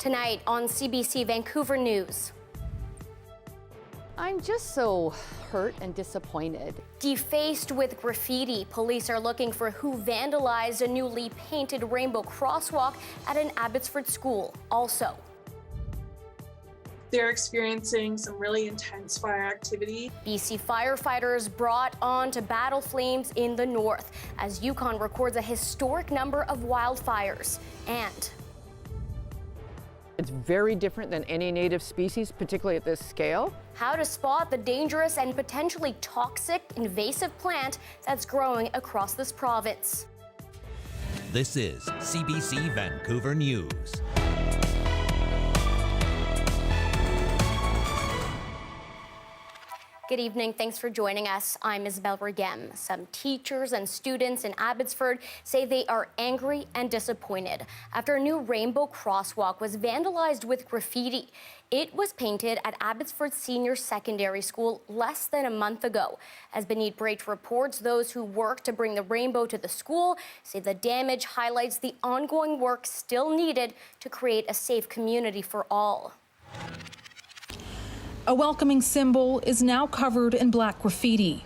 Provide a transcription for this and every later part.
Tonight on CBC Vancouver News. I'm just so hurt and disappointed. Defaced with graffiti, police are looking for who vandalized a newly painted rainbow crosswalk at an Abbotsford school. Also, they're experiencing some really intense fire activity. BC firefighters brought on to battle flames in the north as Yukon records a historic number of wildfires. And it's very different than any native species, particularly at this scale. How to spot the dangerous and potentially toxic invasive plant that's growing across this province. This is CBC Vancouver News. Good evening. Thanks for joining us. I'm Isabelle Raghem. Some teachers and students in Abbotsford say they are angry and disappointed after a new rainbow crosswalk was vandalized with graffiti. It was painted at Abbotsford Senior Secondary School less than a month ago. As Beneath Breach reports, those who worked to bring the rainbow to the school say the damage highlights the ongoing work still needed to create a safe community for all. A welcoming symbol is now covered in black graffiti.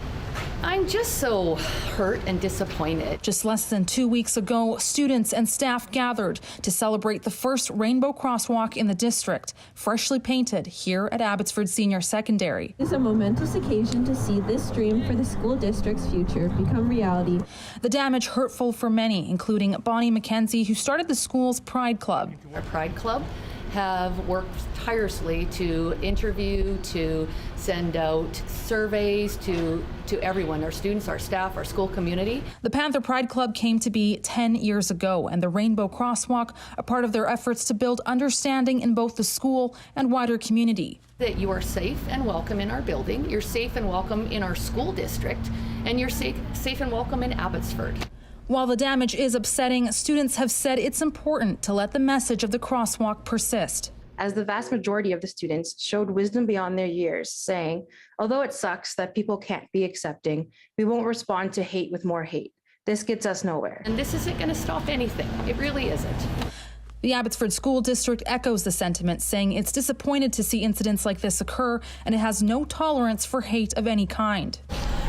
I'm just so hurt and disappointed. Just less than 2 weeks ago, students and staff gathered to celebrate the first rainbow crosswalk in the district, freshly painted here at Abbotsford Senior Secondary. It's a momentous occasion to see this dream for the school district's future become reality. The damage hurtful for many, including Bonnie McKenzie, who started the school's Pride Club. Our Pride Club have worked tirelessly to interview, to send out surveys to everyone, our students, our staff, our school community. The Panther Pride Club came to be 10 years ago, and the Rainbow Crosswalk, a part of their efforts to build understanding in both the school and wider community. That you are safe and welcome in our building, you're safe and welcome in our school district, and you're safe and welcome in Abbotsford. While the damage is upsetting, students have said it's important to let the message of the crosswalk persist. As the vast majority of the students showed wisdom beyond their years, saying, although it sucks that people can't be accepting, we won't respond to hate with more hate. This gets us nowhere. And this isn't going to stop anything. It really isn't. The Abbotsford School District echoes the sentiment, saying it's disappointed to see incidents like this occur, and it has no tolerance for hate of any kind.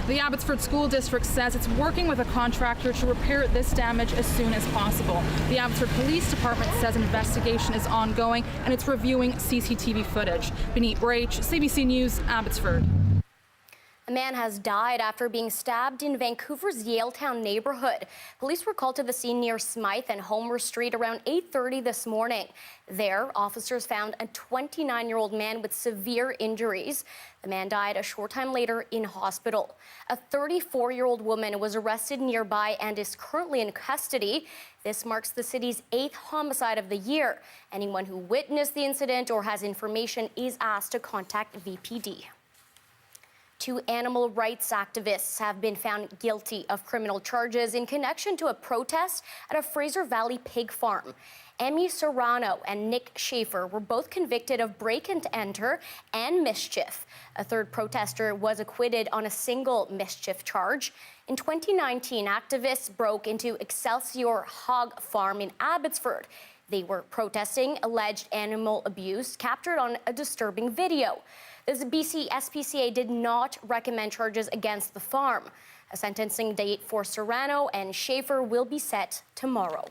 The Abbotsford School District says it's working with a contractor to repair this damage as soon as possible. The Abbotsford Police Department says an investigation is ongoing and it's reviewing CCTV footage. Beneath Breach, CBC News, Abbotsford. A man has died after being stabbed in Vancouver's Yaletown neighborhood. Police were called to the scene near Smythe and Homer Street around 8:30 this morning. There, officers found a 29-year-old man with severe injuries. The man died a short time later in hospital. A 34-year-old woman was arrested nearby and is currently in custody. This marks the city's 8th homicide of the year. Anyone who witnessed the incident or has information is asked to contact VPD. 2 animal rights activists have been found guilty of criminal charges in connection to a protest at a Fraser Valley pig farm. Emmy Serrano and Nick Schaefer were both convicted of break-and-enter and mischief. A third protester was acquitted on a single mischief charge. In 2019, activists broke into Excelsior Hog Farm in Abbotsford. They were protesting alleged animal abuse captured on a disturbing video. The BC SPCA did not recommend charges against the farm. A sentencing date for Serrano and Schaefer will be set tomorrow.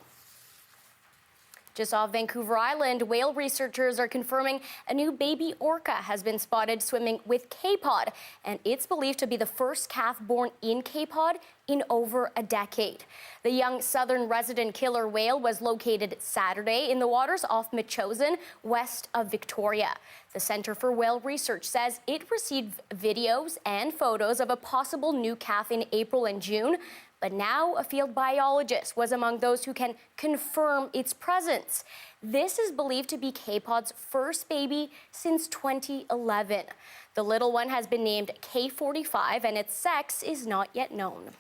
Just off Vancouver Island, whale researchers are confirming a new baby orca has been spotted swimming with K-Pod, and it's believed to be the first calf born in K-Pod in over a decade. The young southern resident killer whale was located Saturday in the waters off Metchosin, west of Victoria. The Centre for Whale Research says it received videos and photos of a possible new calf in April and June, but now a field biologist was among those who can confirm its presence. This is believed to be K-Pod's first baby since 2011. The little one has been named K45 and its sex is not yet known.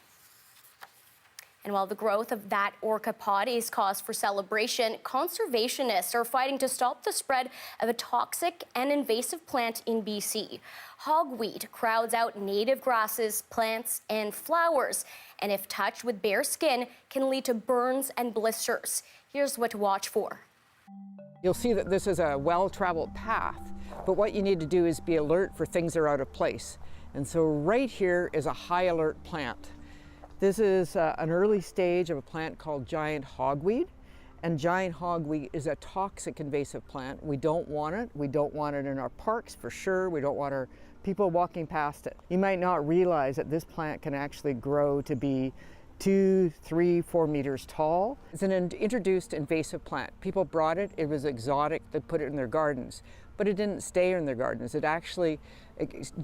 And while the growth of that orca pod is cause for celebration, conservationists are fighting to stop the spread of a toxic and invasive plant in BC. Hogweed crowds out native grasses, plants, and flowers, and if touched with bare skin, can lead to burns and blisters. Here's what to watch for. You'll see that this is a well-traveled path, but what you need to do is be alert for things that are out of place. And so right here is a high alert plant. This is an early stage of a plant called giant hogweed. And giant hogweed is a toxic invasive plant. We don't want it. We don't want it in our parks for sure. We don't want our people walking past it. You might not realize that this plant can actually grow to be 2, 3, 4 meters tall. It's an introduced invasive plant. People brought it, it was exotic, they put it in their gardens, but it didn't stay in their gardens. It actually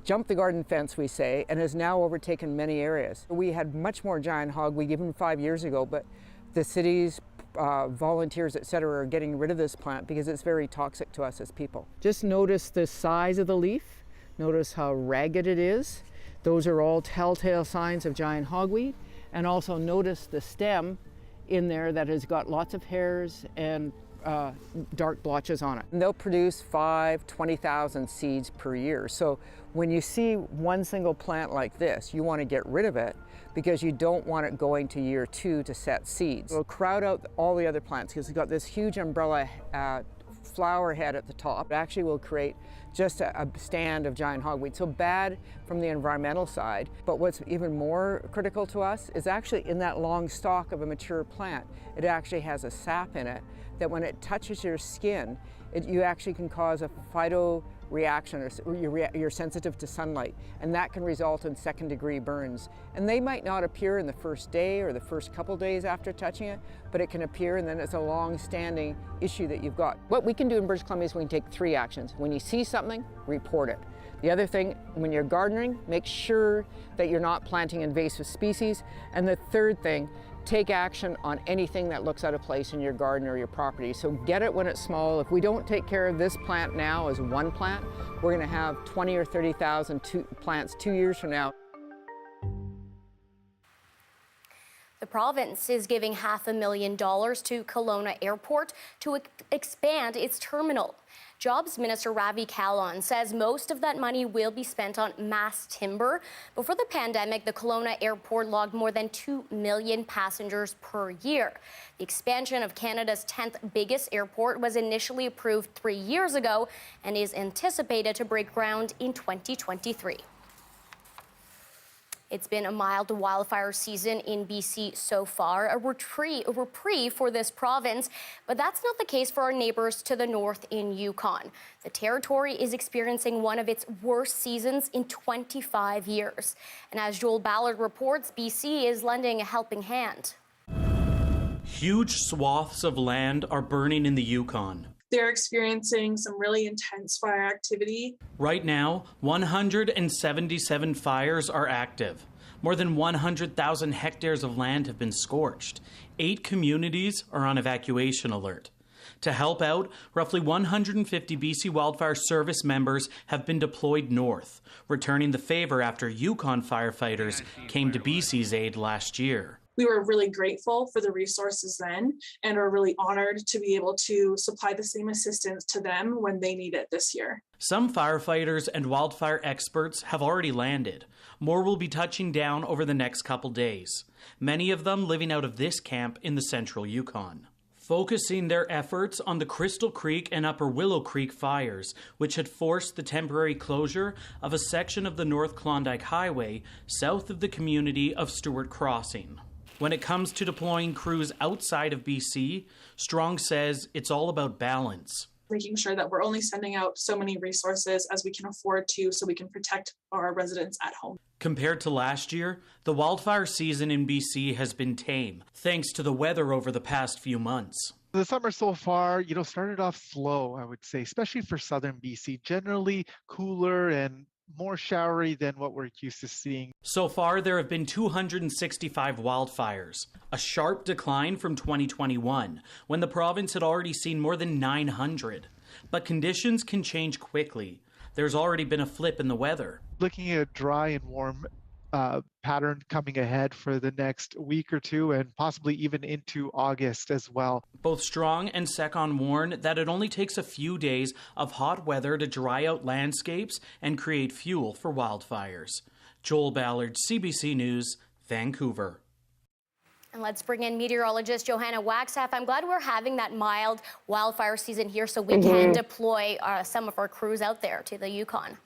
jumped the garden fence, we say, and has now overtaken many areas. We had much more giant hogweed even 5 years ago, but the cities, volunteers, etc., are getting rid of this plant because it's very toxic to us as people. Just notice the size of the leaf. Notice how ragged it is. Those are all telltale signs of giant hogweed. And also notice the stem in there that has got lots of hairs and dark blotches on it. And they'll produce 20,000 seeds per year. So when you see one single plant like this, you want to get rid of it because you don't want it going to year 2 to set seeds. It'll crowd out all the other plants because it's got this huge umbrella flower head at the top. It actually will create just a stand of giant hogweed. So bad from the environmental side, but what's even more critical to us is actually in that long stalk of a mature plant, it actually has a sap in it that when it touches your skin, you actually can cause a phyto reaction, or you're sensitive to sunlight, and that can result in second-degree burns. And they might not appear in the first day or the first couple days after touching it, but it can appear, and then it's a long-standing issue that you've got. What we can do in British Columbia is we can take 3 actions. When you see something, report it. The other thing, when you're gardening, make sure that you're not planting invasive species. And the third thing, take action on anything that looks out of place in your garden or your property. So get it when it's small. If we don't take care of this plant now as one plant, we're going to have 20 or 30,000 plants 2 years from now. The province is giving $500,000 to Kelowna Airport to expand its terminal. Jobs Minister Ravi Kahlon says most of that money will be spent on mass timber. Before the pandemic, the Kelowna Airport logged more than 2 million passengers per year. The expansion of Canada's 10th biggest airport was initially approved 3 years ago and is anticipated to break ground in 2023. It's been a mild wildfire season in BC so far, a reprieve for this province, but that's not the case for our neighbors to the north in Yukon. The territory is experiencing one of its worst seasons in 25 years. And as Joel Ballard reports, BC is lending a helping hand. Huge swaths of land are burning in the Yukon. They're experiencing some really intense fire activity. Right now, 177 fires are active. More than 100,000 hectares of land have been scorched. 8 communities are on evacuation alert. To help out, roughly 150 BC Wildfire Service members have been deployed north, returning the favor after Yukon firefighters came to BC's aid last year. We were really grateful for the resources then and are really honored to be able to supply the same assistance to them when they need it this year. Some firefighters and wildfire experts have already landed. More will be touching down over the next couple days, many of them living out of this camp in the central Yukon, focusing their efforts on the Crystal Creek and Upper Willow Creek fires, which had forced the temporary closure of a section of the North Klondike Highway south of the community of Stewart Crossing. When it comes to deploying crews outside of BC, Strong says it's all about balance. Making sure that we're only sending out so many resources as we can afford to so we can protect our residents at home. Compared to last year, the wildfire season in BC has been tame, thanks to the weather over the past few months. The summer so far, started off slow, I would say, especially for southern BC, generally cooler and more showery than what we're used to seeing. So far, there have been 265 wildfires, a sharp decline from 2021, when the province had already seen more than 900. But conditions can change quickly. There's already been a flip in the weather. Looking at a dry and warm pattern coming ahead for the next week or two and possibly even into August as well. Both Strong and Secon warn that it only takes a few days of hot weather to dry out landscapes and create fuel for wildfires. Joel Ballard, CBC News, Vancouver. And let's bring in meteorologist Johanna Wagstaffe. I'm glad we're having that mild wildfire season here so we can deploy some of our crews out there to the Yukon.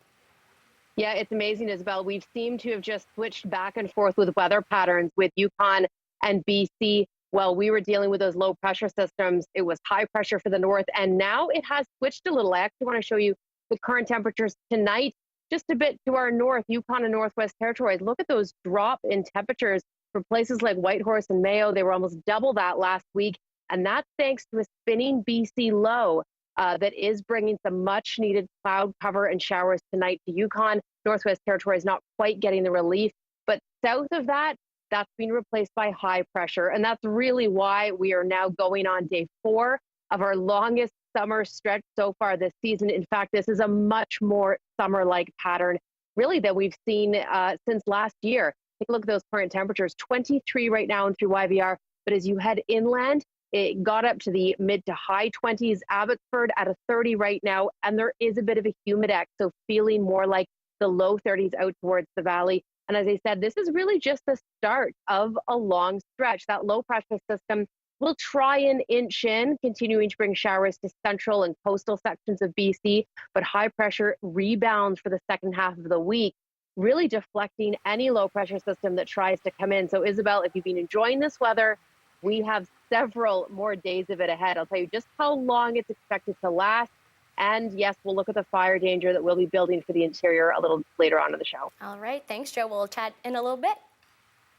Yeah, it's amazing, Isabelle. We've seemed to have just switched back and forth with weather patterns with Yukon and BC. Well, we were dealing with those low pressure systems. It was high pressure for the north, and now it has switched a little. I actually want to show you the current temperatures tonight, just a bit to our north, Yukon and Northwest Territories. Look at those drop in temperatures for places like Whitehorse and Mayo. They were almost double that last week, and that's thanks to a spinning BC low that is bringing some much needed cloud cover and showers tonight to Yukon. Northwest Territories not quite getting the relief, but south of that, that's being replaced by high pressure. And that's really why we are now going on day 4 of our longest summer stretch so far this season. In fact, this is a much more summer-like pattern, really, that we've seen since last year. Take a look at those current temperatures, 23 right now and through YVR. But as you head inland, it got up to the mid to high 20s. Abbotsford at a 30 right now, and there is a bit of a humidex, so feeling more like the low 30s out towards the valley. And as I said, this is really just the start of a long stretch. That low pressure system will try and inch in, continuing to bring showers to central and coastal sections of BC, but high pressure rebounds for the second half of the week, really deflecting any low pressure system that tries to come in. So Isabelle, if you've been enjoying this weather, we have several more days of it ahead. I'll tell you just how long it's expected to last. And yes, we'll look at the fire danger that we'll be building for the interior a little later on in the show. All right. Thanks, Joe. We'll chat in a little bit.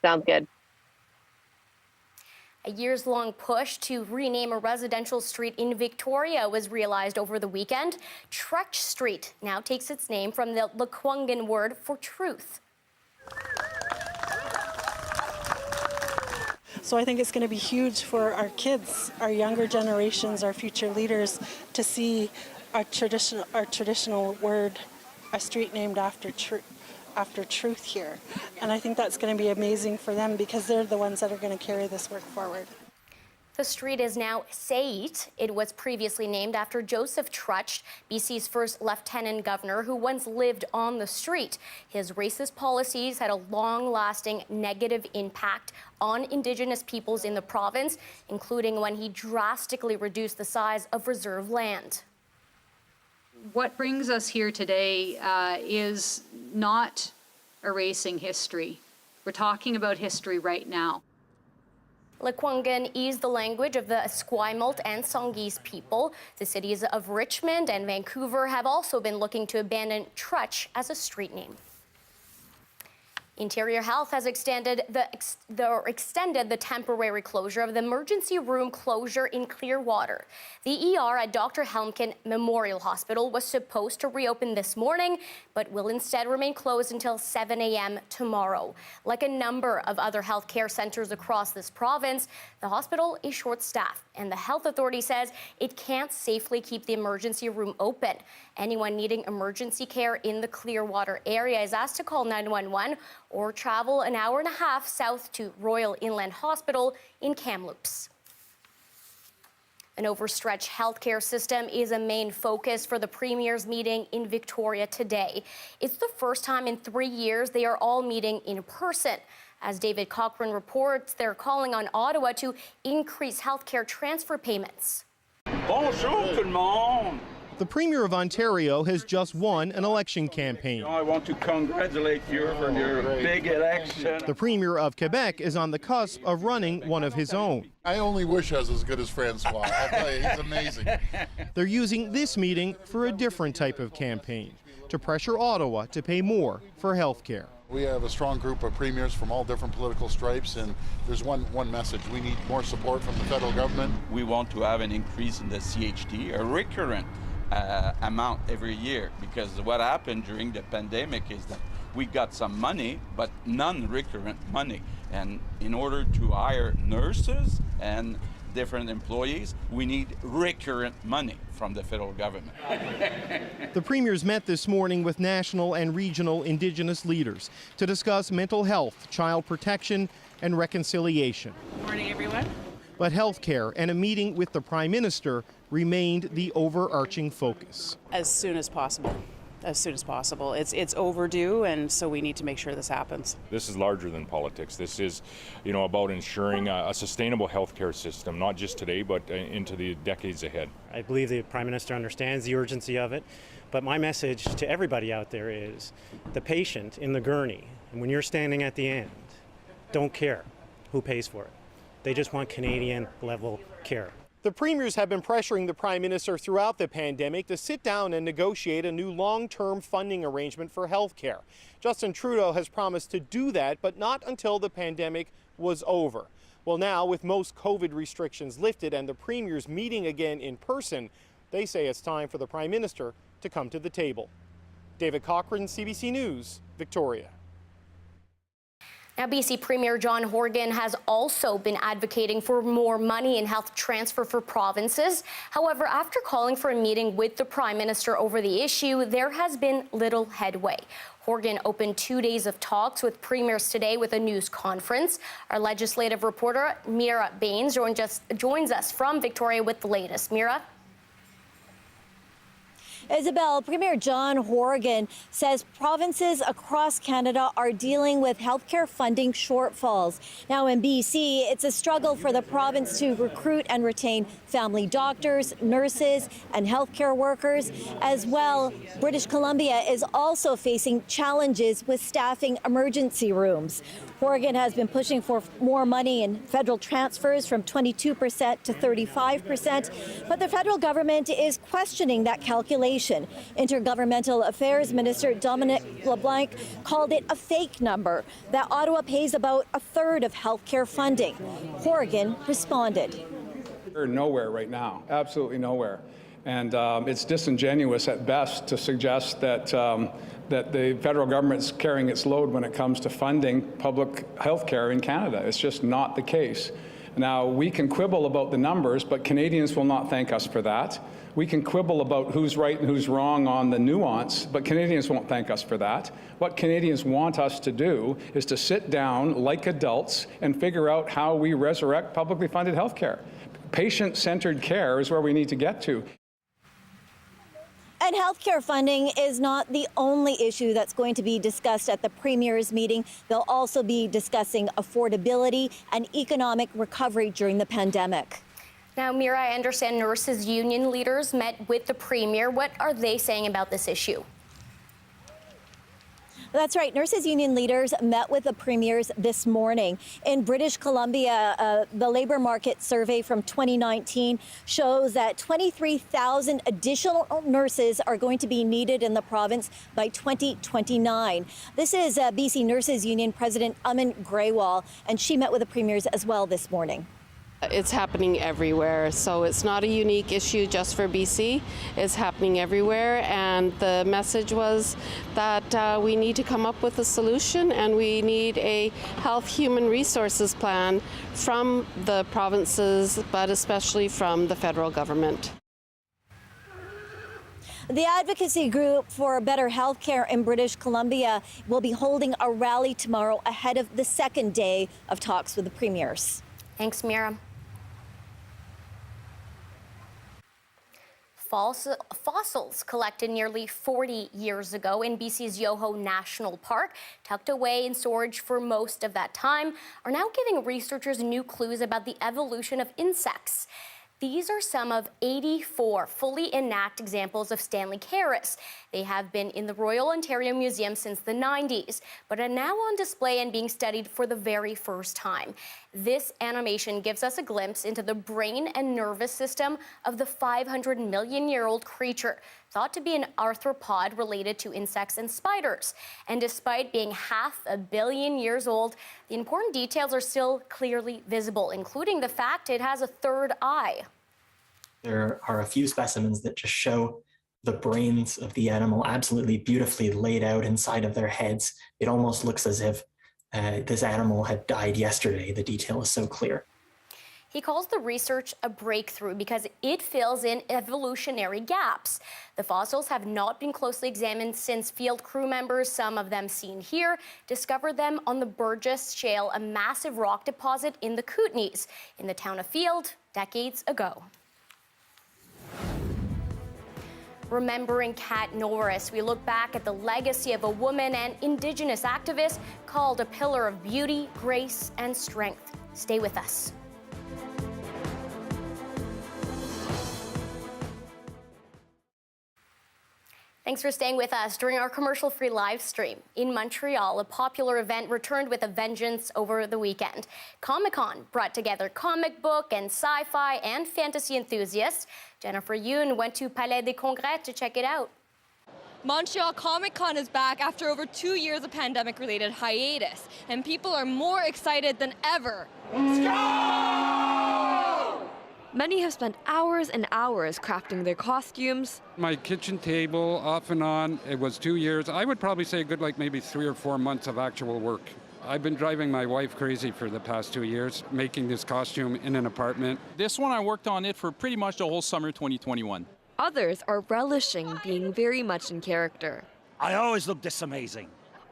Sounds good. A years-long push to rename a residential street in Victoria was realized over the weekend. Trutch Street now takes its name from the Lekwungen word for truth. So I think it's going to be huge for our kids, our younger generations, our future leaders to see our traditional word, a street named after truth here. And I think that's going to be amazing for them because they're the ones that are going to carry this work forward. The street is now Sait. It was previously named after Joseph Trutch, BC's first lieutenant governor, who once lived on the street. His racist policies had a long-lasting negative impact on Indigenous peoples in the province, including when he drastically reduced the size of reserve land. What brings us here today is not erasing history. We're talking about history right now. Lekwungen is the language of the Esquimalt and Songhees people. The cities of Richmond and Vancouver have also been looking to abandon Trutch as a street name. Interior Health has extended the temporary closure of the emergency room closure in Clearwater. The ER at Dr. Helmken Memorial Hospital was supposed to reopen this morning, but will instead remain closed until 7 a.m. tomorrow. Like a number of other healthcare centers across this province, the hospital is short-staffed, and the health authority says it can't safely keep the emergency room open. Anyone needing emergency care in the Clearwater area is asked to call 911 or travel an hour and a half south to Royal Inland Hospital in Kamloops. An overstretched healthcare system is a main focus for the Premier's meeting in Victoria today. It's the first time in 3 years they are all meeting in person. As David Cochran reports, they're calling on Ottawa to increase healthcare transfer payments. Bonjour, tout le monde. The Premier of Ontario has just won an election campaign. I want to congratulate you for your big election. The Premier of Quebec is on the cusp of running one of his own. I only wish I was as good as Francois. I'll tell you, he's amazing. They're using this meeting for a different type of campaign, to pressure Ottawa to pay more for health care. We have a strong group of premiers from all different political stripes, and there's one message. We need more support from the federal government. We want to have an increase in the CHT, a recurrent amount every year, because what happened during the pandemic is that we got some money, but non-recurrent money. And in order to hire nurses and different employees, we need recurrent money from the federal government. The premiers met this morning with national and regional Indigenous leaders to discuss mental health, child protection, and reconciliation. Good morning, everyone. But health care and a meeting with the Prime Minister remained the overarching focus. As soon as possible. as soon as possible. It's overdue, and so we need to make sure this happens. This is larger than politics. This is, about ensuring a sustainable healthcare system, not just today, but into the decades ahead. I believe the Prime Minister understands the urgency of it, but my message to everybody out there is the patient in the gurney, and when you're standing at the end, don't care who pays for it. They just want Canadian-level care. The premiers have been pressuring the Prime Minister throughout the pandemic to sit down and negotiate a new long-term funding arrangement for health care. Justin Trudeau has promised to do that, but not until the pandemic was over. Well, now, with most COVID restrictions lifted and the premiers meeting again in person, they say it's time for the Prime Minister to come to the table. David Cochran, CBC News, Victoria. Now, BC Premier John Horgan has also been advocating for more money in health transfer for provinces. However, after calling for a meeting with the Prime Minister over the issue, there has been little headway. Horgan opened 2 days of talks with premiers today with a news conference. Our legislative reporter, Mira Baines, joins us from Victoria with the latest. Mira? Isabelle, Premier John Horgan says provinces across Canada are dealing with healthcare funding shortfalls. Now in BC, it's a struggle for the province to recruit and retain family doctors, nurses, and healthcare workers. As well, British Columbia is also facing challenges with staffing emergency rooms. Horgan has been pushing for more money in federal transfers from 22% to 35%, but the federal government is questioning that calculation. Intergovernmental Affairs Minister Dominic LeBlanc called it a fake number, that Ottawa pays about a third of healthcare funding. Horgan responded. We're nowhere right now, absolutely nowhere. And it's disingenuous at best to suggest that that the federal government's carrying its load when it comes to funding public health care in Canada. It's just not the case. Now, we can quibble about the numbers, but Canadians will not thank us for that. We can quibble about who's right and who's wrong on the nuance, but Canadians won't thank us for that. What Canadians want us to do is to sit down like adults and figure out how we resurrect publicly funded health care. Patient-centered care is where we need to get to. And healthcare funding is not the only issue that's going to be discussed at the Premier's meeting. They'll also be discussing affordability and economic recovery during the pandemic. Now, Mira, I understand nurses' union leaders met with the Premier. What are they saying about this issue? That's right. Nurses union leaders met with the premiers this morning. In British Columbia, the labor market survey from 2019 shows that 23,000 additional nurses are going to be needed in the province by 2029. This is BC Nurses Union President Amin Grewal, and she met with the premiers as well this morning. It's happening everywhere, so it's not a unique issue just for BC. It's happening everywhere, and the message was that we need to come up with a solution, and we need a health human resources plan from the provinces, but especially from the federal government. The advocacy group for better health care in British Columbia will be holding a rally tomorrow ahead of the second day of talks with the premiers. Thanks, Mira. Fossils collected nearly 40 years ago in BC's Yoho National Park, tucked away in storage for most of that time, are now giving researchers new clues about the evolution of insects. These are some of 84 fully intact examples of Stanley Caris. They have been in the Royal Ontario Museum since the 90s, but are now on display and being studied for the very first time. This animation gives us a glimpse into the brain and nervous system of the 500-million-year-old creature, thought to be an arthropod related to insects and spiders. And despite being 500 million years old, the important details are still clearly visible, including the fact it has a third eye. There are a few specimens that just show the brains of the animal absolutely beautifully laid out inside of their heads. It almost looks as if this animal had died yesterday. The detail is so clear. He calls the research a breakthrough because it fills in evolutionary gaps. The fossils have not been closely examined since field crew members, some of them seen here, discovered them on the Burgess Shale, a massive rock deposit in the Kootenays, in the town of Field, decades ago. Remembering Kat Norris, we look back at the legacy of a woman and Indigenous activist called a pillar of beauty, grace, and strength. Stay with us. Thanks for staying with us during our commercial-free live stream. In Montreal, a popular event returned with a vengeance over the weekend. Comic-Con brought together comic book and sci-fi and fantasy enthusiasts. Jennifer Yoon went to Palais des Congrès to check it out. Montreal Comic-Con is back after over 2 years of pandemic-related hiatus, and people are more excited than ever. Let's go! Many have spent hours and hours crafting their costumes. My kitchen table, off and on, it was 2 years. I would probably say a good maybe 3 or 4 months of actual work. I've been driving my wife crazy for the past 2 years, making this costume in an apartment. This one, I worked on it for pretty much the whole summer 2021. Others are relishing being very much in character. I always look this amazing.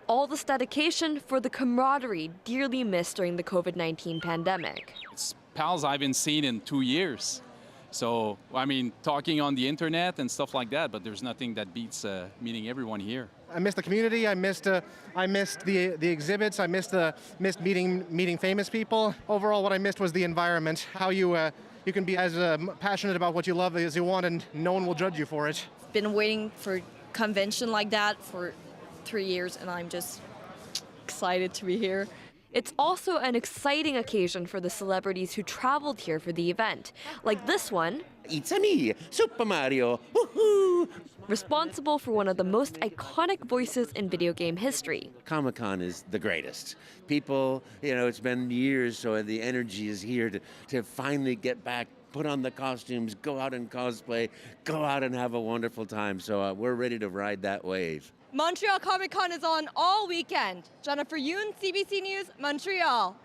All this dedication for the camaraderie dearly missed during the COVID-19 pandemic. It's pals I've been seeing in 2 years. So, I mean, talking on the internet and stuff like that, but there's nothing that beats meeting everyone here. I missed the community. I missed the exhibits. I missed meeting famous people. Overall, what I missed was the environment. How you can be as passionate about what you love as you want, and no one will judge you for it. Been waiting for a convention like that for 3 years, and I'm just excited to be here. It's also an exciting occasion for the celebrities who traveled here for the event, like this one. It's me, Super Mario. Woohoo! Responsible for one of the most iconic voices in video game history. Comic-Con is the greatest. People, it's been years, so the energy is here to finally get back, put on the costumes, go out and cosplay, go out and have a wonderful time. So we're ready to ride that wave. Montreal Comic-Con is on all weekend. Jennifer Yoon, CBC News, Montreal.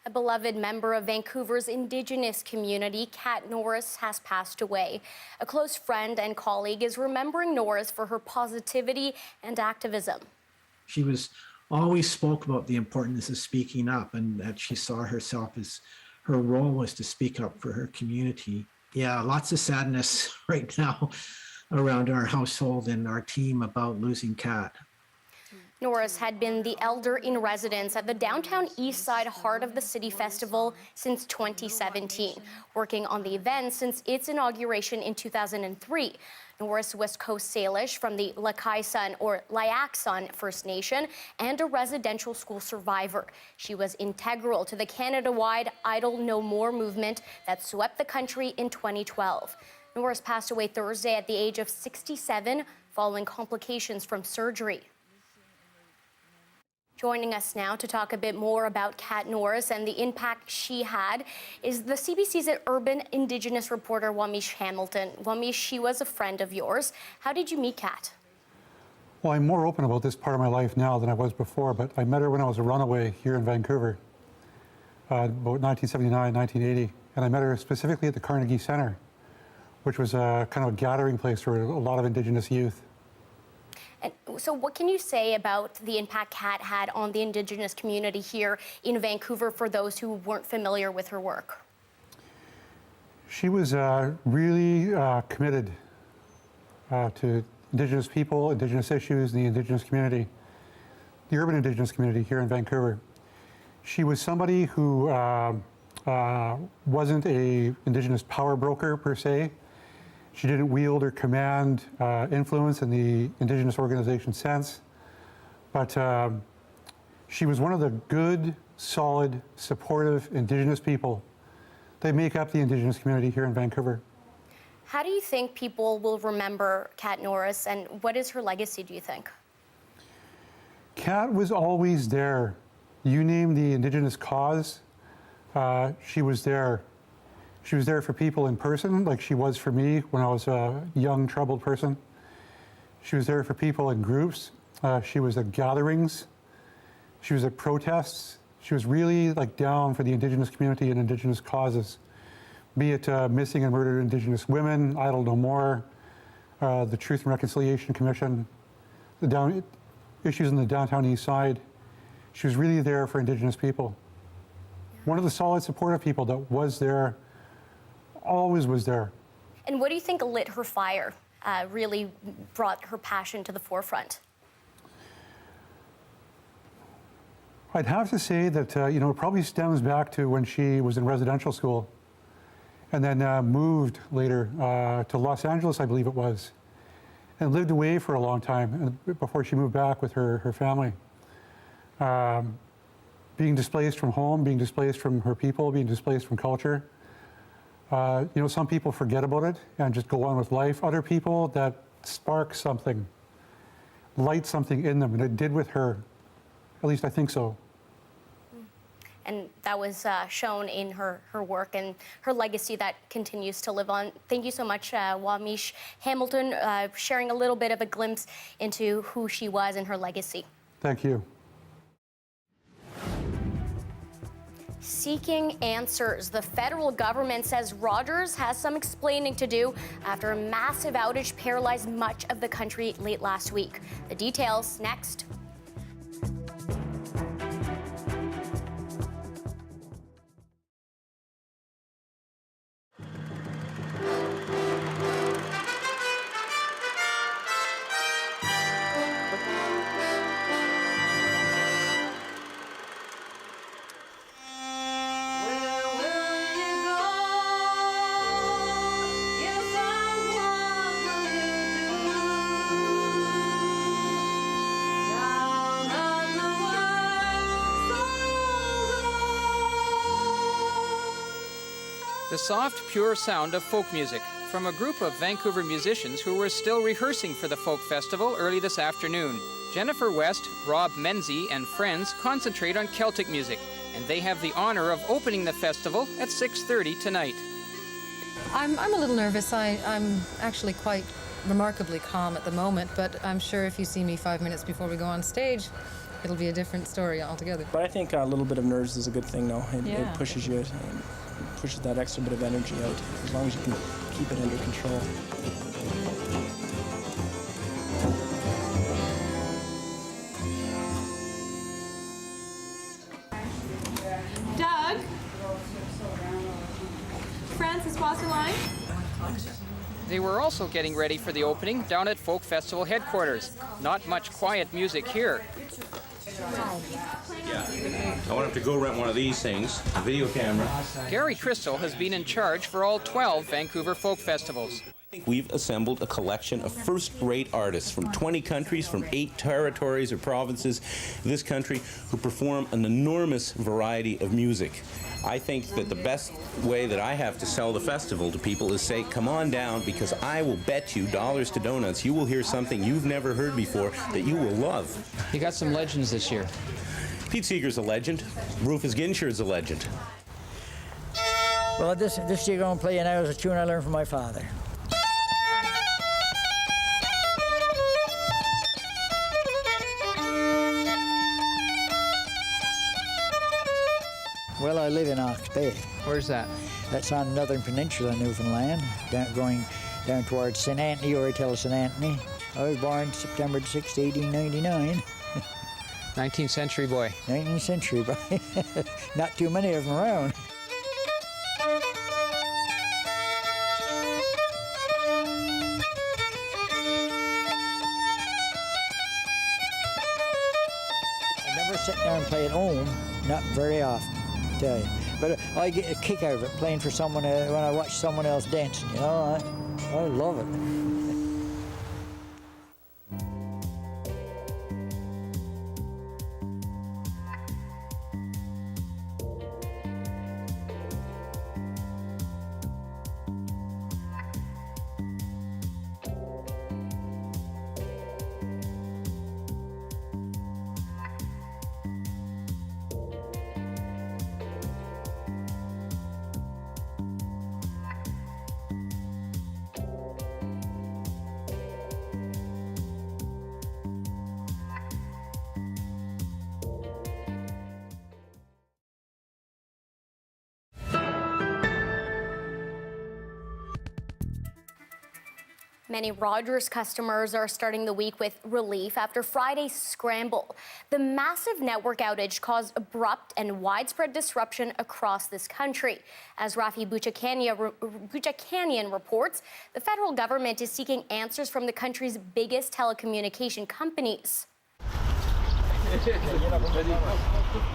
A beloved member of Vancouver's Indigenous community, Kat Norris, has passed away. A close friend and colleague is remembering Norris for her positivity and activism. She always spoke about the importance of speaking up, and that she saw herself as her role was to speak up for her community. Yeah, lots of sadness right now around our household and our team about losing Kat. Norris had been the elder in residence at the downtown East Side Heart of the City Festival since 2017, working on the event since its inauguration in 2003. Norris was Coast Salish from the Lakaisan or Layaksan First Nation and a residential school survivor. She was integral to the Canada-wide Idle No More movement that swept the country in 2012. Norris passed away Thursday at the age of 67 following complications from surgery. Joining us now to talk a bit more about Kat Norris and the impact she had is the CBC's urban Indigenous reporter, Wamish Hamilton. Wamish, she was a friend of yours. How did you meet Kat? Well, I'm more open about this part of my life now than I was before, but I met her when I was a runaway here in Vancouver, about 1979, 1980, and I met her specifically at the Carnegie Centre, which was a kind of a gathering place for a lot of Indigenous youth. And so what can you say about the impact Kat had on the Indigenous community here in Vancouver for those who weren't familiar with her work? She was really committed to Indigenous people, Indigenous issues, and the Indigenous community, the urban Indigenous community here in Vancouver. She was somebody who wasn't a Indigenous power broker per se. She didn't wield or command influence in the Indigenous organization sense, but she was one of the good, solid, supportive Indigenous people that make up the Indigenous community here in Vancouver. How do you think people will remember Kat Norris, and what is her legacy, do you think? Kat was always there. You name the Indigenous cause, she was there. She was there for people in person, like she was for me when I was a young, troubled person. She was there for people in groups. She was at gatherings. She was at protests. She was really like down for the Indigenous community and Indigenous causes, be it missing and murdered Indigenous women, Idle No More, the Truth and Reconciliation Commission, issues in the downtown east side. She was really there for Indigenous people. One of the solid supportive people that was there, always was there. And what do you think lit her fire, really brought her passion to the forefront? I'd have to say that, it probably stems back to when she was in residential school and then moved later to Los Angeles, I believe it was, and lived away for a long time before she moved back with her family. Being displaced from home, being displaced from her people, being displaced from culture. Some people forget about it and just go on with life. Other people, that spark something, light something in them, and it did with her. At least I think so. And that was shown in her work and her legacy that continues to live on. Thank you so much, Wamish Hamilton, sharing a little bit of a glimpse into who she was and her legacy. Thank you. Seeking answers. The federal government says Rogers has some explaining to do after a massive outage paralyzed much of the country late last week. The details next. The soft, pure sound of folk music from a group of Vancouver musicians who were still rehearsing for the Folk Festival early this afternoon. Jennifer West, Rob Menzies, and friends concentrate on Celtic music, and they have the honor of opening the festival at 6:30 tonight. I'm a little nervous. I'm actually quite remarkably calm at the moment, but I'm sure if you see me 5 minutes before we go on stage, it'll be a different story altogether. But I think a little bit of nerves is a good thing, though. It pushes you, pushes that extra bit of energy out, as long as you can keep it under control. Doug? Francis Wasserline? They were also getting ready for the opening down at Folk Festival headquarters. Not much quiet music here. Yeah, I want him to go rent one of these things, a video camera. Gary Crystal has been in charge for all 12 Vancouver folk festivals. We've assembled a collection of first-rate artists from 20 countries, from 8 territories or provinces in this country, who perform an enormous variety of music. I think that the best way that I have to sell the festival to people is say, come on down, because I will bet you dollars to donuts you will hear something you've never heard before that you will love. You got some legends this year. Pete Seeger's a legend. Rufus Ginsher's a legend. Well, this year I'm going to play now is a tune I learned from my father. Well, I live in Hawke's Bay. Where's that? That's on Northern Peninsula, Newfoundland, going down towards St. Anthony, or till St. Anthony. I was born September 6, 1899. 19th century boy. 19th century boy. Not too many of them around. I never sit down and play at home, not very often, I tell you. But I get a kick out of it, playing for someone when I watch someone else dancing, you know. I love it. Many Rogers customers are starting the week with relief after Friday's scramble. The massive network outage caused abrupt and widespread disruption across this country. As Rafi Buchakanian reports, the federal government is seeking answers from the country's biggest telecommunication companies.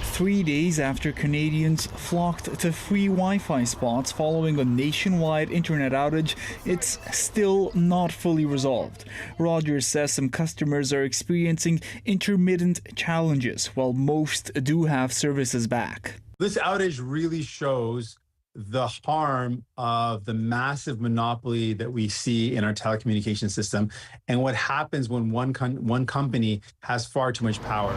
3 days after Canadians flocked to free Wi-Fi spots following a nationwide internet outage, it's still not fully resolved. Rogers says some customers are experiencing intermittent challenges, while most do have services back. This outage really shows the harm of the massive monopoly that we see in our telecommunications system and what happens when one company has far too much power.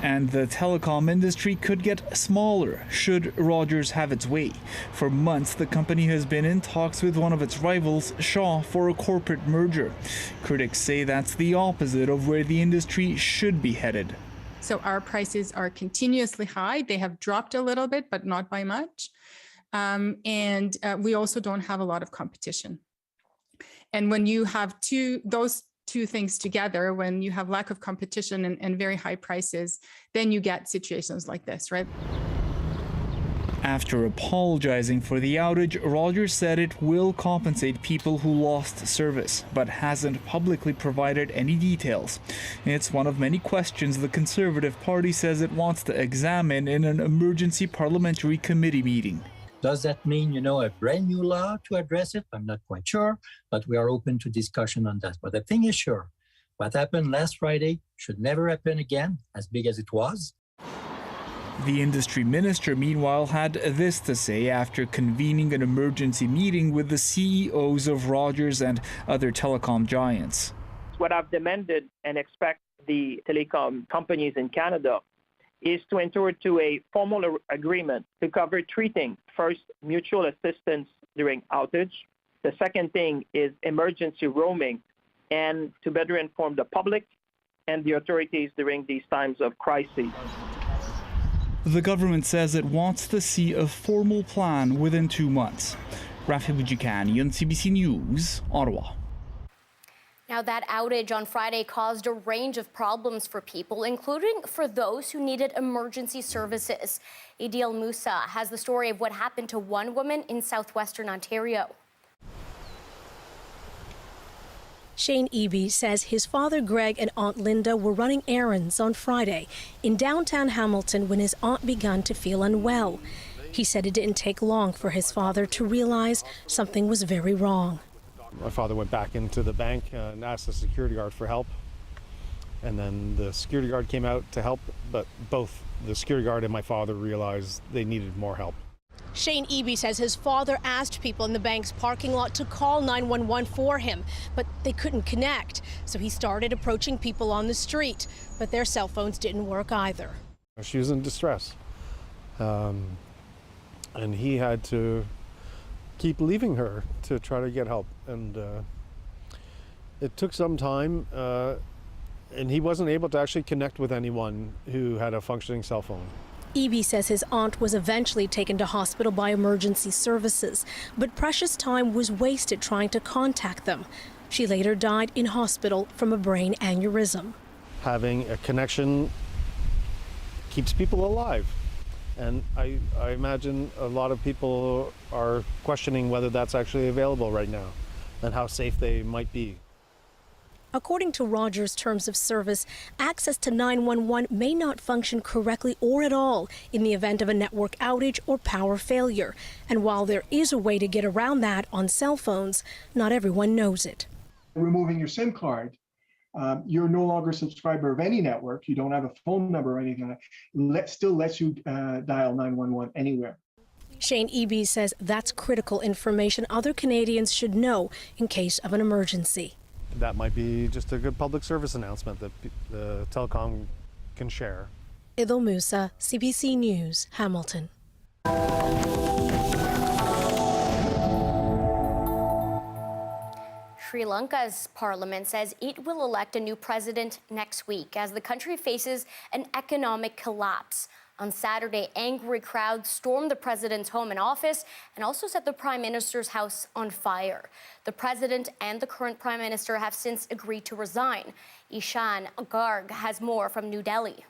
And the telecom industry could get smaller should Rogers have its way. For months, the company has been in talks with one of its rivals, Shaw, for a corporate merger. Critics say that's the opposite of where the industry should be headed. So our prices are continuously high. They have dropped a little bit, but not by much. And we also don't have a lot of competition. And when you have those two things together, when you have lack of competition and very high prices, then you get situations like this, right? After apologizing for the outage, Rogers said it will compensate people who lost service, but hasn't publicly provided any details. It's one of many questions the Conservative Party says it wants to examine in an emergency parliamentary committee meeting. Does that mean, a brand new law to address it? I'm not quite sure, but we are open to discussion on that. But the thing is sure, what happened last Friday should never happen again, as big as it was. The industry minister, meanwhile, had this to say after convening an emergency meeting with the CEOs of Rogers and other telecom giants. What I've demanded and expect the telecom companies in Canada is to enter into a formal agreement to cover three things. First, mutual assistance during outage. The second thing is emergency roaming, and to better inform the public and the authorities during these times of crisis. The government says it wants to see a formal plan within 2 months. Rafi Buchakanian, CBC News, Ottawa. Now, that outage on Friday caused a range of problems for people, including for those who needed emergency services. Adil Musa has the story of what happened to one woman in southwestern Ontario. Shane Eby says his father Greg and Aunt Linda were running errands on Friday in downtown Hamilton when his aunt began to feel unwell. He said it didn't take long for his father to realize something was very wrong. My father went back into the bank and asked the security guard for help. And then the security guard came out to help, but both the security guard and my father realized they needed more help. Shane Eby says his father asked people in the bank's parking lot to call 911 for him, but they couldn't connect. So he started approaching people on the street, but their cell phones didn't work either. She was in distress. And he had to keep leaving her to try to get help. And it took some time, and he wasn't able to actually connect with anyone who had a functioning cell phone. Eby says his aunt was eventually taken to hospital by emergency services, but precious time was wasted trying to contact them. She later died in hospital from a brain aneurysm. Having a connection keeps people alive. And I imagine a lot of people are questioning whether that's actually available right now and how safe they might be. According to Rogers' terms of service, access to 911 may not function correctly or at all in the event of a network outage or power failure. And while there is a way to get around that on cell phones, not everyone knows it. Removing your SIM card, you're no longer a subscriber of any network. You don't have a phone number or anything like that. Still lets you dial 911 anywhere. Shane Eby says that's critical information other Canadians should know in case of an emergency. That might be just a good public service announcement that the telecom can share. Idil Musa, CBC News, Hamilton. Sri Lanka's parliament says it will elect a new president next week as the country faces an economic collapse. On Saturday, angry crowds stormed the president's home and office and also set the prime minister's house on fire. The president and the current prime minister have since agreed to resign. Ishan Garg has more from New Delhi.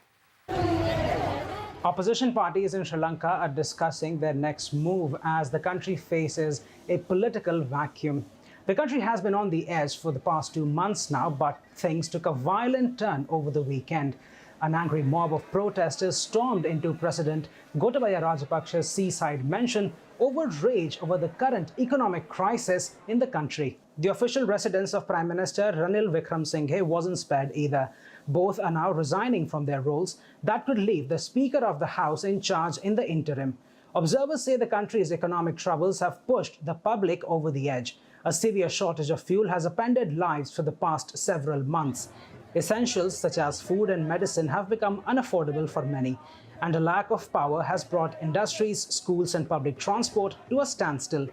Opposition parties in Sri Lanka are discussing their next move as the country faces a political vacuum. The country has been on the edge for the past 2 months now, but things took a violent turn over the weekend. An angry mob of protesters stormed into President Gotabaya Rajapaksa's seaside mansion over rage over the current economic crisis in the country. The official residence of Prime Minister Ranil Wickremesinghe wasn't spared either. Both are now resigning from their roles. That could leave the Speaker of the House in charge in the interim. Observers say the country's economic troubles have pushed the public over the edge. A severe shortage of fuel has upended lives for the past several months. Essentials such as food and medicine have become unaffordable for many, and a lack of power has brought industries, schools and public transport to a standstill.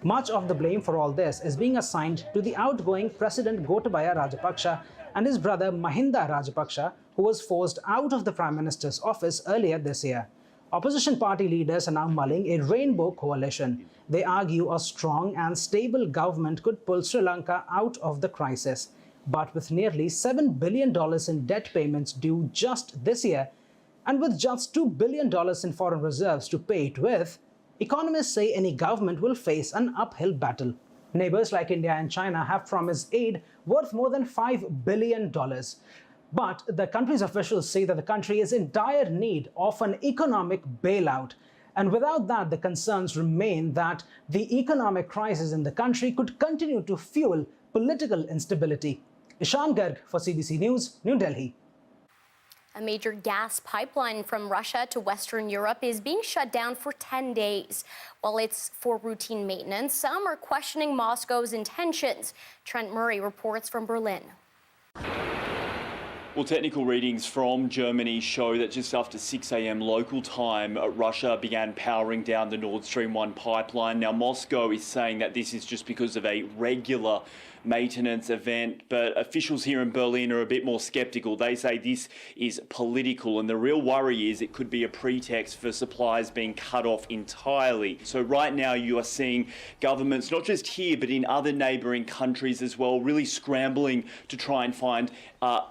Much of the blame for all this is being assigned to the outgoing President Gotabaya Rajapaksa and his brother Mahinda Rajapaksa, who was forced out of the Prime Minister's office earlier this year. Opposition party leaders are now mulling a rainbow coalition. They argue a strong and stable government could pull Sri Lanka out of the crisis. But with nearly $7 billion in debt payments due just this year, and with just $2 billion in foreign reserves to pay it with, economists say any government will face an uphill battle. Neighbors like India and China have promised aid worth more than $5 billion. But the country's officials say that the country is in dire need of an economic bailout. And without that, the concerns remain that the economic crisis in the country could continue to fuel political instability. Ishan Garg for CBC News, New Delhi. A major gas pipeline from Russia to Western Europe is being shut down for 10 days. While it's for routine maintenance, some are questioning Moscow's intentions. Trent Murray reports from Berlin. Well, technical readings from Germany show that just after 6 a.m. local time, Russia began powering down the Nord Stream 1 pipeline. Now, Moscow is saying that this is just because of a regular maintenance event, but officials here in Berlin are a bit more skeptical. They say this is political, and the real worry is it could be a pretext for supplies being cut off entirely. So right now you are seeing governments, not just here, but in other neighbouring countries as well, really scrambling to try and find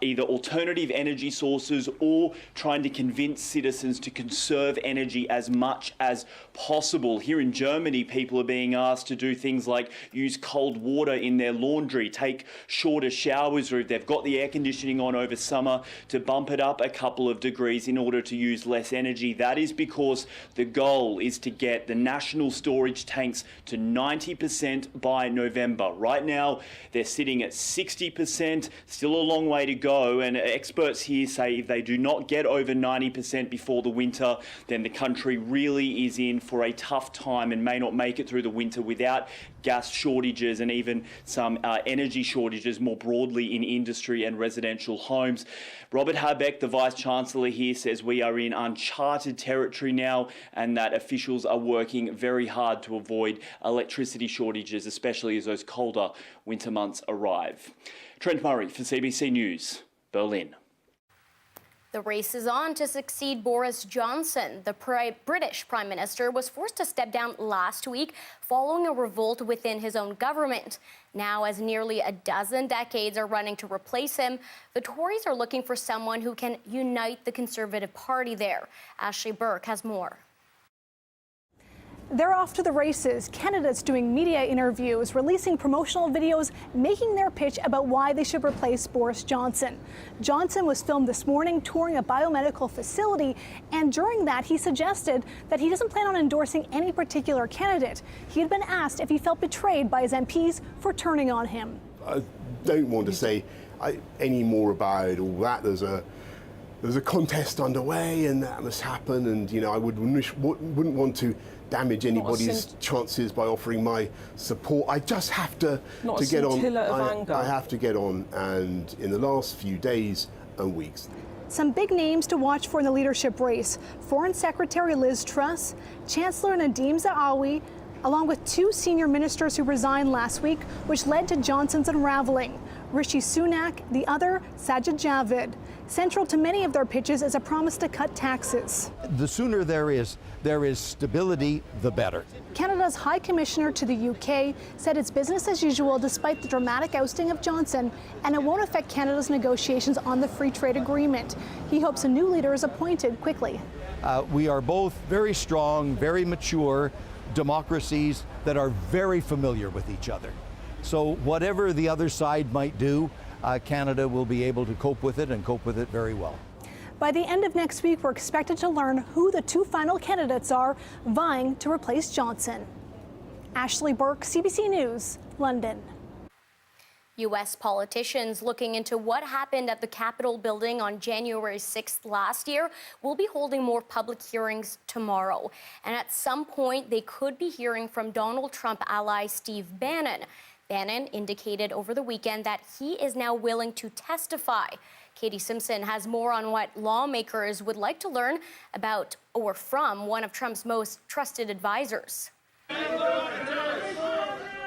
either alternative energy sources or trying to convince citizens to conserve energy as much as possible. Here in Germany, people are being asked to do things like use cold water in their laundry, take shorter showers, or if they've got the air conditioning on over summer, to bump it up a couple of degrees in order to use less energy. That is because the goal is to get the national storage tanks to 90% by November. Right now, they're sitting at 60%, still a long way to go, and experts here say if they do not get over 90% before the winter, then the country really is in for a tough time and may not make it through the winter without gas shortages and even some energy shortages more broadly in industry and residential homes. Robert Habeck, the Vice-Chancellor here, says we are in uncharted territory now and that officials are working very hard to avoid electricity shortages, especially as those colder winter months arrive. Trent Murray for CBC News, Berlin. The race is on to succeed Boris Johnson. The British Prime Minister was forced to step down last week following a revolt within his own government. Now, as nearly a dozen decades are running to replace him, the Tories are looking for someone who can unite the Conservative Party there. Ashley Burke has more. They're off to the races. Candidates doing media interviews, releasing promotional videos, making their pitch about why they should replace Boris Johnson. Johnson was filmed this morning touring a biomedical facility, and during that, he suggested that he doesn't plan on endorsing any particular candidate. He had been asked if he felt betrayed by his MPs for turning on him. I don't want to say any more about all that. There's a contest underway, and that must happen. And I wouldn't want to damage anybody's chances by offering my support. I just have to get on. I have to get on, and in the last few days and weeks. Some big names to watch for in the leadership race: Foreign Secretary Liz Truss, Chancellor Nadeem Zahawi, along with two senior ministers who resigned last week, which led to Johnson's unraveling. Rishi Sunak, the other, Sajid Javid. Central to many of their pitches is a promise to cut taxes. The sooner there is stability, the better. Canada's High Commissioner to the UK said it's business as usual despite the dramatic ousting of Johnson, and it won't affect Canada's negotiations on the free trade agreement. He hopes a new leader is appointed quickly. We are both very strong, very mature democracies that are very familiar with each other. So whatever the other side might do, Canada will be able to cope with it and cope with it very well. By the end of next week, we're expected to learn who the two final candidates are vying to replace Johnson. Ashley Burke, CBC News, London. U.S. politicians looking into what happened at the Capitol building on January 6th last year will be holding more public hearings tomorrow. And at some point, they could be hearing from Donald Trump ally Steve Bannon. Bannon indicated over the weekend that he is now willing to testify. Katie Simpson has more on what lawmakers would like to learn about or from one of Trump's most trusted advisors.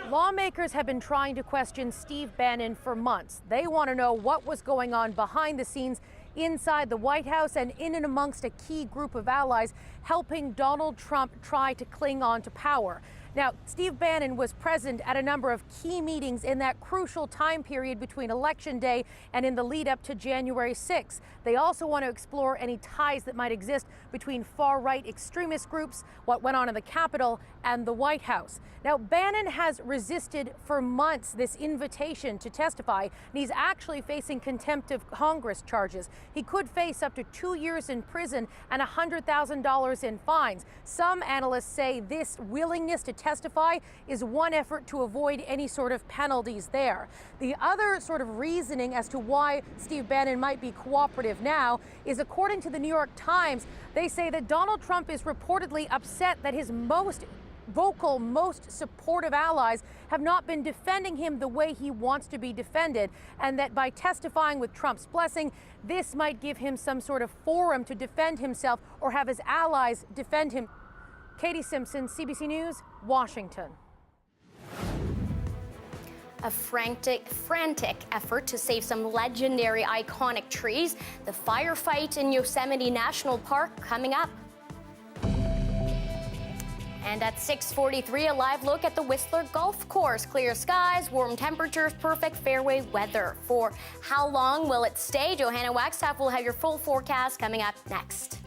Lawmakers have been trying to question Steve Bannon for months. They want to know what was going on behind the scenes inside the White House and in and amongst a key group of allies helping Donald Trump try to cling on to power. Now, Steve Bannon was present at a number of key meetings in that crucial time period between Election Day and in the lead up to January 6th. They also want to explore any ties that might exist between far-right extremist groups, what went on in the Capitol, and the White House. Now, Bannon has resisted for months this invitation to testify, and he's actually facing contempt of Congress charges. He could face up to 2 years in prison and $100,000 in fines. Some analysts say this willingness to testify is one effort to avoid any sort of penalties there. The other sort of reasoning as to why Steve Bannon might be cooperative now is, according to the New York Times, they say that Donald Trump is reportedly upset that his most vocal, most supportive allies have not been defending him the way he wants to be defended, and that by testifying with Trump's blessing, this might give him some sort of forum to defend himself or have his allies defend him. Katie Simpson, CBC News, Washington. A frantic effort to save some legendary iconic trees. The firefight in Yosemite National Park coming up. And at 6:43, a live look at the Whistler Golf Course. Clear skies, warm temperatures, perfect fairway weather. For how long will it stay? Johanna Wagstaffe will have your full forecast coming up next.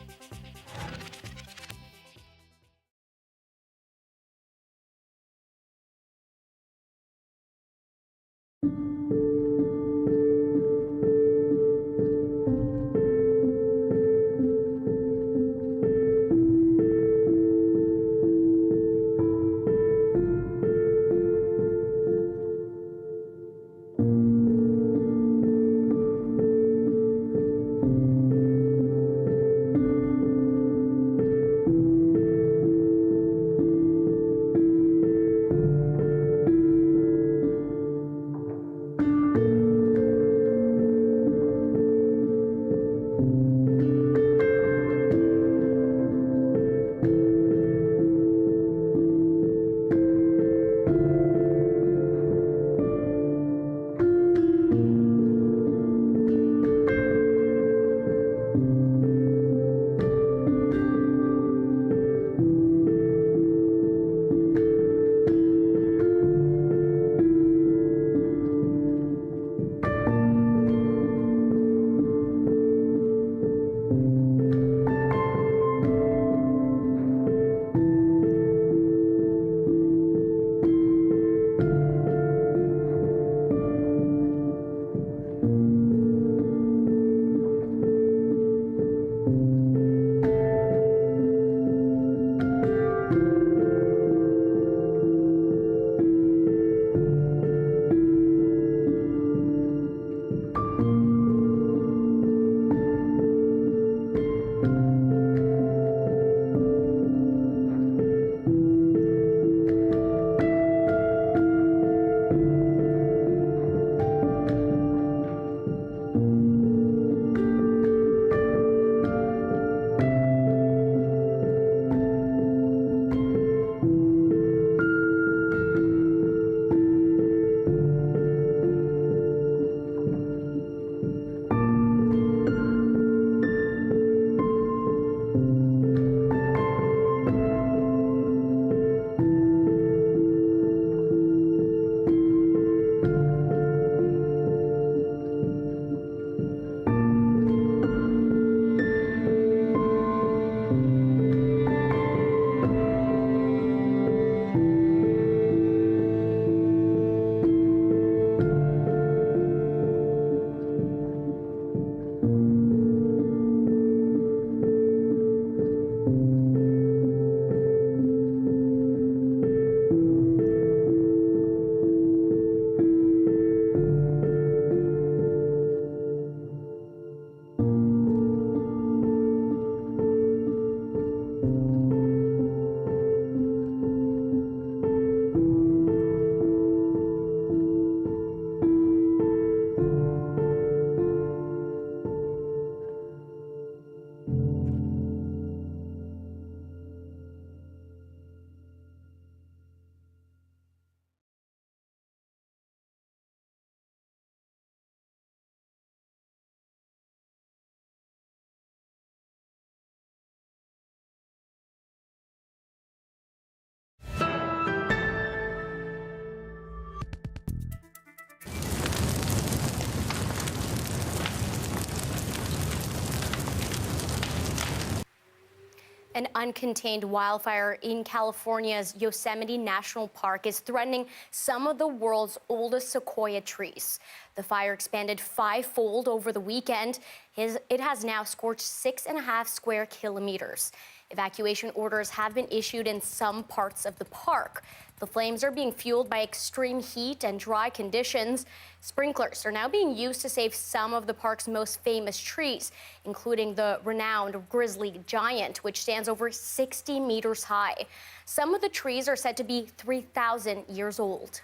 An uncontained wildfire in California's Yosemite National Park is threatening some of the world's oldest sequoia trees. The fire expanded fivefold over the weekend. It has now scorched 6.5 square kilometers. Evacuation orders have been issued in some parts of the park. The flames are being fueled by extreme heat and dry conditions. Sprinklers are now being used to save some of the park's most famous trees, including the renowned grizzly giant, which stands over 60 meters high. Some of the trees are said to be 3,000 years old.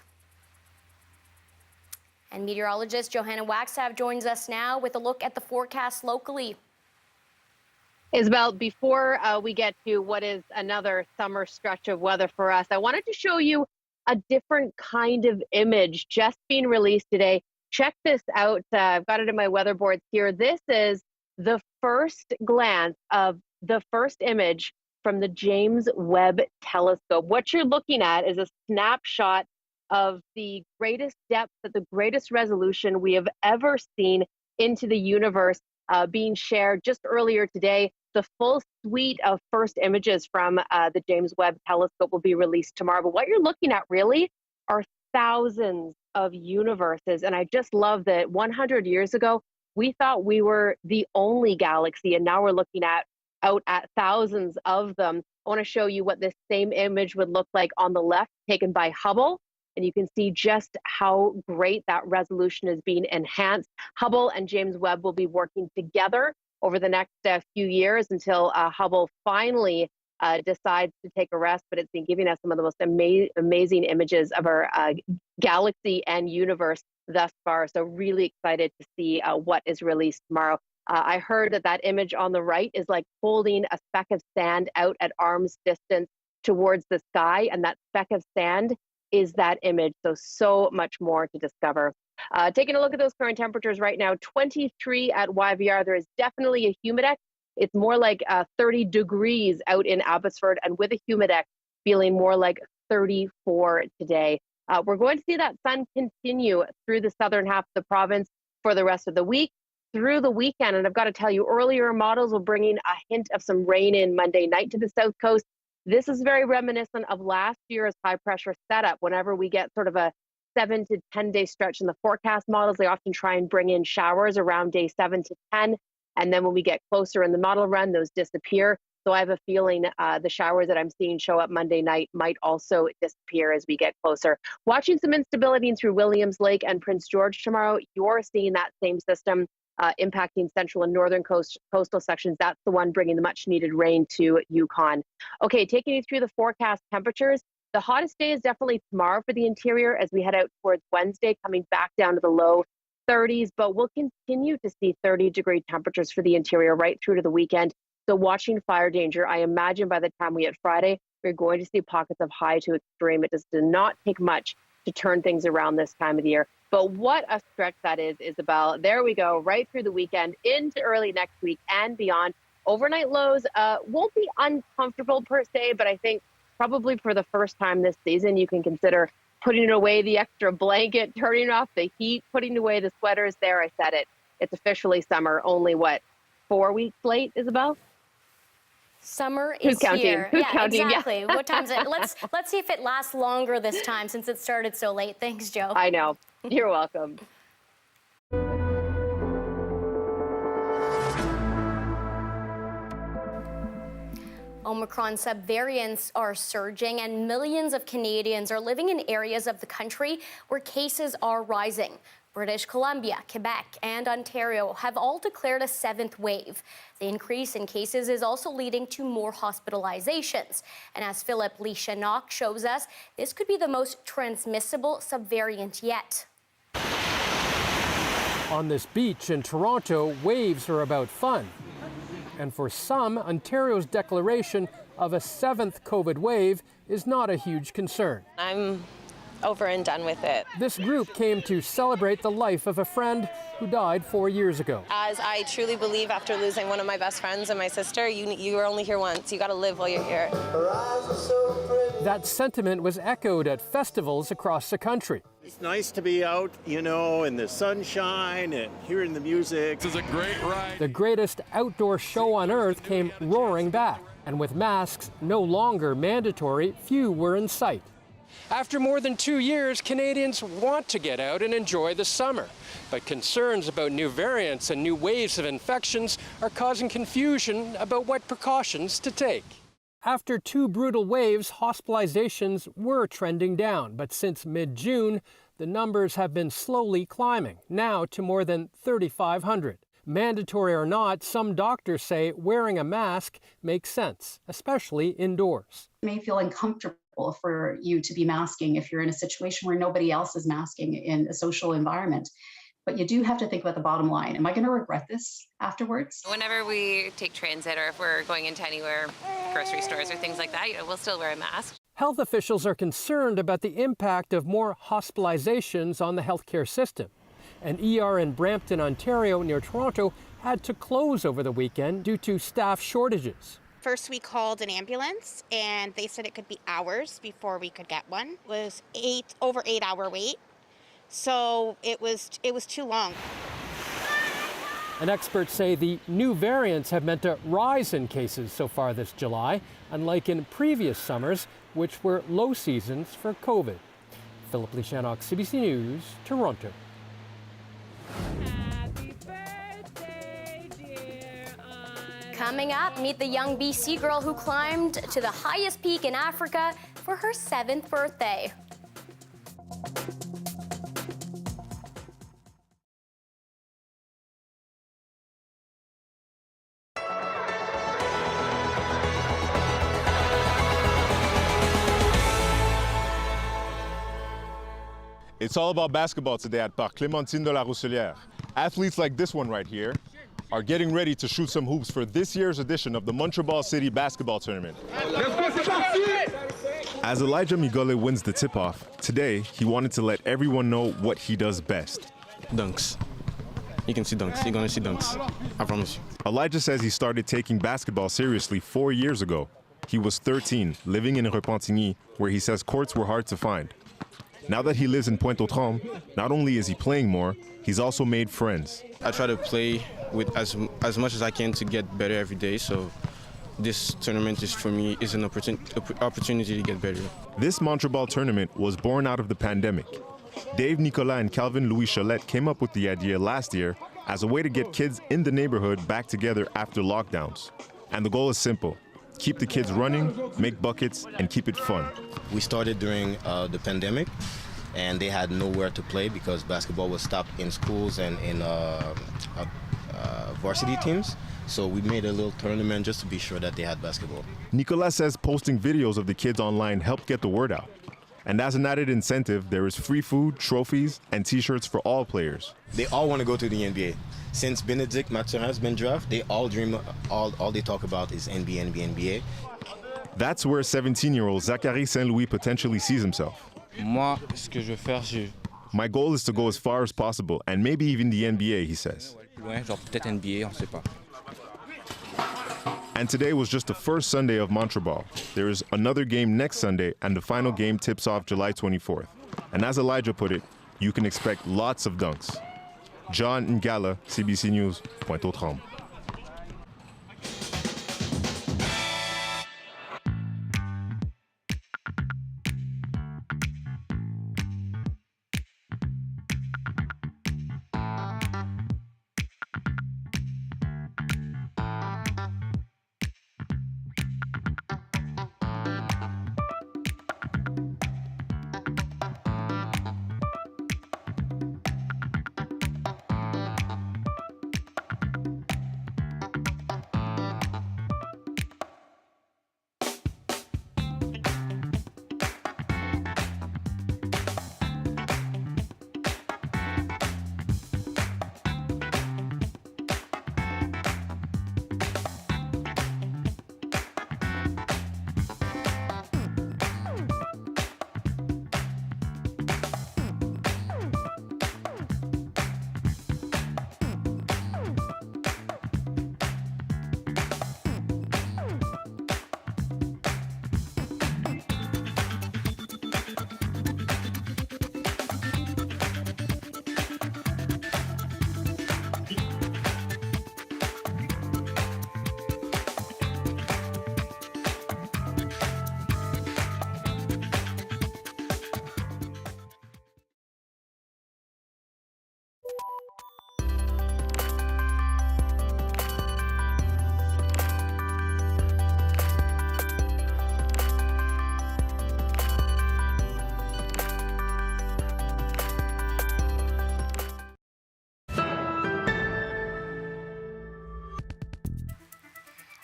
And meteorologist Johanna Wagstaffe joins us now with a look at the forecast locally. Isabelle, before we get to what is another summer stretch of weather for us, I wanted to show you a different kind of image just being released today. Check this out. I've got it in my weather boards here. This is the first glance of the first image from the James Webb Telescope. What you're looking at is a snapshot of the greatest depth, at the greatest resolution we have ever seen into the universe being shared just earlier today. The full suite of first images from the James Webb Telescope will be released tomorrow. But what you're looking at really are thousands of universes. And I just love that 100 years ago, we thought we were the only galaxy, and now we're looking out at thousands of them. I want to show you what this same image would look like on the left, taken by Hubble. And you can see just how great that resolution is being enhanced. Hubble and James Webb will be working together over the next few years until Hubble finally decides to take a rest, but it's been giving us some of the most amazing images of our galaxy and universe thus far. So really excited to see what is released tomorrow. I heard that image on the right is like holding a speck of sand out at arm's distance towards the sky, and that speck of sand is that image. So much more to discover. Taking a look at those current temperatures right now, 23 at YVR. There is definitely a humidex. It's more like 30 degrees out in Abbotsford, and with a humidex, feeling more like 34 today. We're going to see that sun continue through the southern half of the province for the rest of the week, through the weekend. And I've got to tell you, earlier models were bringing a hint of some rain in Monday night to the south coast. This is very reminiscent of last year's high pressure setup. Whenever we get sort of a 7 to 10 day stretch in the forecast models, they often try and bring in showers around day 7 to 10. And then when we get closer in the model run, those disappear. So I have a feeling the showers that I'm seeing show up Monday night might also disappear as we get closer. Watching some instability through Williams Lake and Prince George tomorrow. You're seeing that same system impacting central and northern coastal sections. That's the one bringing the much needed rain to Yukon. Okay, taking you through the forecast temperatures. The hottest day is definitely tomorrow for the interior as we head out towards Wednesday, coming back down to the low 30s, but we'll continue to see 30-degree temperatures for the interior right through to the weekend. So watching fire danger, I imagine by the time we hit Friday, we're going to see pockets of high to extreme. It does not take much to turn things around this time of the year. But what a stretch that is, Isabelle. There we go, right through the weekend into early next week and beyond. Overnight lows won't be uncomfortable per se, but I think probably for the first time this season, you can consider putting away the extra blanket, turning off the heat, putting away the sweaters. There, I said it. It's officially summer. Only, 4 weeks late, Isabelle? Summer Who's is counting? here. Who's yeah, counting? exactly. Yeah. What time is it? Let's see if it lasts longer this time since it started so late. Thanks, Joe. I know. You're welcome. Omicron subvariants are surging, and millions of Canadians are living in areas of the country where cases are rising. British Columbia, Quebec, and Ontario have all declared a 7th wave. The increase in cases is also leading to more hospitalizations. And as Philip Leishanock shows us, this could be the most transmissible subvariant yet. On this beach in Toronto, waves are about fun. And for some, Ontario's declaration of a 7th COVID wave is not a huge concern. I'm over and done with it. This group came to celebrate the life of a friend who died 4 years ago. As I truly believe, after losing one of my best friends and my sister, you are only here once. You got to live while you're here. That sentiment was echoed at festivals across the country. It's nice to be out, in the sunshine and hearing the music. This is a great ride. The greatest outdoor show on earth came roaring back. And with masks no longer mandatory, few were in sight. After more than 2 years, Canadians want to get out and enjoy the summer. But concerns about new variants and new waves of infections are causing confusion about what precautions to take. After 2 brutal waves, hospitalizations were trending down. But since mid-June, the numbers have been slowly climbing, now to more than 3,500. Mandatory or not, some doctors say wearing a mask makes sense, especially indoors. It may feel uncomfortable for you to be masking if you're in a situation where nobody else is masking in a social environment. But you do have to think about the bottom line. Am I going to regret this afterwards? Whenever we take transit or if we're going into anywhere, grocery stores or things like that, we'll still wear a mask. Health officials are concerned about the impact of more hospitalizations on the healthcare system. An ER in Brampton, Ontario, near Toronto, had to close over the weekend due to staff shortages. First, we called an ambulance, and they said it could be hours before we could get one. It was over 8 hour wait, so it was too long. And experts say the new variants have meant a rise in cases so far this July, unlike in previous summers, which were low seasons for COVID. Philip Lishanok, CBC News, Toronto. Coming up, meet the young BC girl who climbed to the highest peak in Africa for her 7th birthday. It's all about basketball today at Parc Clémentine de la Rousselière. Athletes like this one right here are getting ready to shoot some hoops for this year's edition of the Montreal City Basketball Tournament. As Elijah Migole wins the tip-off, today he wanted to let everyone know what he does best. Dunks. You can see dunks. You're going to see dunks. I promise you. Elijah says he started taking basketball seriously 4 years ago. He was 13, living in Repentigny, where he says courts were hard to find. Now that he lives in Pointe-aux-Trembles, not only is he playing more, he's also made friends. I try to play with as much as I can to get better every day, so this tournament is, for me, is an opportunity to get better. This Montreal tournament was born out of the pandemic. Dave Nicolas and Calvin Louis Cholette came up with the idea last year as a way to get kids in the neighborhood back together after lockdowns. And the goal is simple: keep the kids running, make buckets, and keep it fun. We started during the pandemic, and they had nowhere to play because basketball was stopped in schools and in varsity teams. So we made a little tournament just to be sure that they had basketball. Nicolas says posting videos of the kids online helped get the word out. And as an added incentive, there is free food, trophies, and t-shirts for all players. They all want to go to the NBA. Since Benedict Mathurin has been drafted, they all dream, all they talk about is NBA. That's where 17-year-old Zachary Saint-Louis potentially sees himself. My goal is to go as far as possible, and maybe even the NBA, he says. And today was just the first Sunday of Montreal. There is another game next Sunday, and the final game tips off July 24th. And as Elijah put it, you can expect lots of dunks. John Ngala, CBC News, Pointe-aux-Trembles.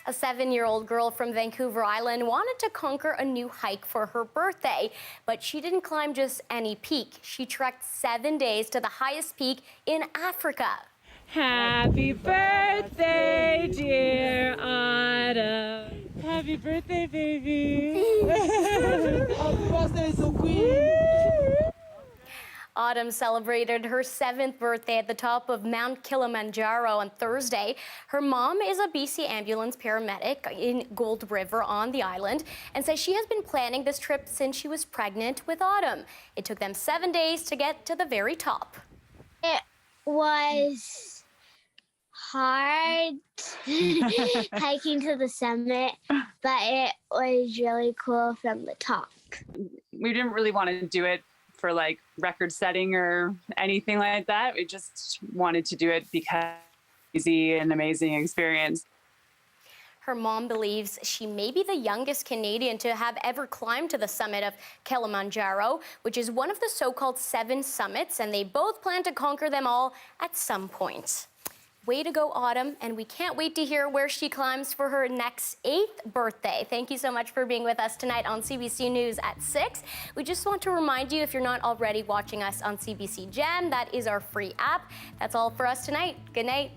A 7-year-old girl from Vancouver Island wanted to conquer a new hike for her birthday, but she didn't climb just any peak. She trekked 7 days to the highest peak in Africa. Happy birthday, dear Autumn. Happy birthday, baby. Happy birthday, so queen. Autumn celebrated her 7th birthday at the top of Mount Kilimanjaro on Thursday. Her mom is a BC ambulance paramedic in Gold River on the island and says she has been planning this trip since she was pregnant with Autumn. It took them 7 days to get to the very top. It was hard hiking to the summit, but it was really cool from the top. We didn't really want to do it for like record setting or anything like that. We just wanted to do it because it's an amazing experience. Her mom believes she may be the youngest Canadian to have ever climbed to the summit of Kilimanjaro, which is one of the so-called 7 summits, and they both plan to conquer them all at some point. Way to go, Autumn, and we can't wait to hear where she climbs for her next 8th birthday. Thank you so much for being with us tonight on CBC News at 6. We just want to remind you, if you're not already watching us on CBC Gem, that is our free app. That's all for us tonight. Good night.